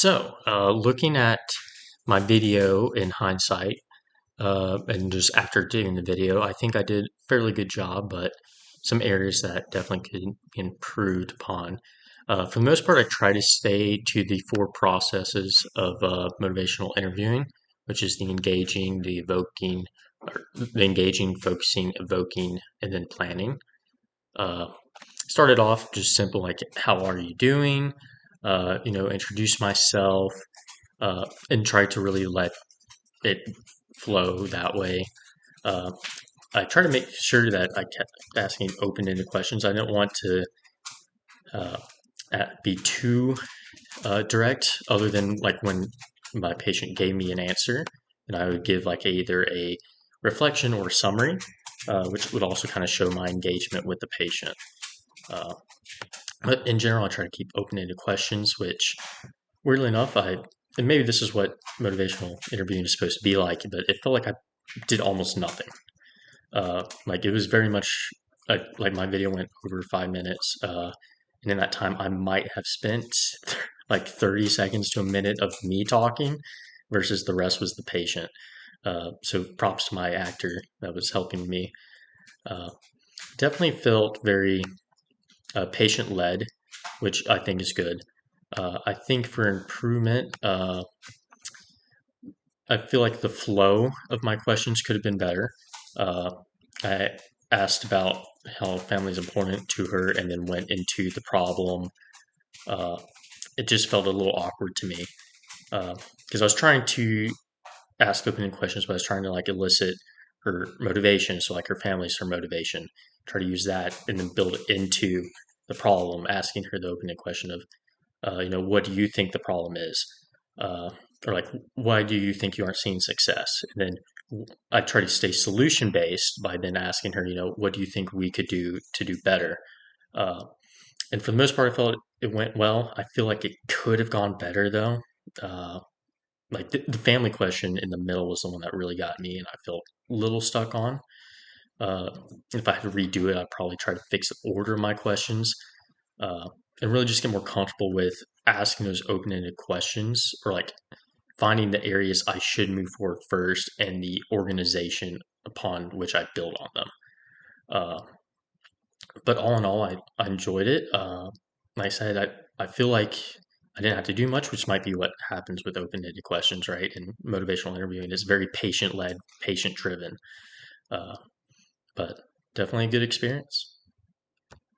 Looking at my video in hindsight, and just after doing the video, I think I did a fairly good job, but some areas that definitely could be improved upon. For the most part, I try to stay to the four processes of motivational interviewing, which is the engaging, the evoking, or the engaging, focusing, evoking, and then planning. Uh, Started off just simple, like, how are you doing? Introduce myself, and try to really let it flow that way. Uh, I try to make sure that I kept asking open-ended questions. I didn't want to uh, be too direct, other than like when my patient gave me an answer, and I would give like either a reflection or a summary, which would also kind of show my engagement with the patient. Uh, but in general, I try to keep open-ended questions, which weirdly enough, and maybe this is what motivational interviewing is supposed to be like, but it felt like I did almost nothing. Like it was very much like my video went over 5 minutes, and in that time, I might have spent like 30 seconds to a minute of me talking, versus the rest was the patient. So props to my actor that was helping me. Uh, Definitely felt very patient led, which I think is good. I think for improvement, I feel like the flow of my questions could have been better. Uh, I asked about how family is important to her and then went into the problem. Uh, it just felt a little awkward to me because I was trying to ask open-ended questions, but I was trying to like elicit her motivation. So like her family's her motivation. Try to use that and then build it into the problem, asking her the open-ended question of, what do you think the problem is? Uh, or like, why do you think you aren't seeing success? And then I try to stay solution based by then asking her, what do you think we could do to do better? Uh, and for the most part, I felt it went well. I feel like it could have gone better though. Uh, like the family question in the middle was the one that really got me, and I felt a little stuck on. Uh, if I had to redo it, I'd probably try to fix the order of my questions, uh, and really just get more comfortable with asking those open-ended questions, or like finding the areas I should move forward first and the organization upon which I build on them. Uh, but all in all, I enjoyed it. Like I said, I feel like I didn't have to do much, which might be what happens with open-ended questions, right? And motivational interviewing is very patient-led, patient-driven, uh, but definitely a good experience.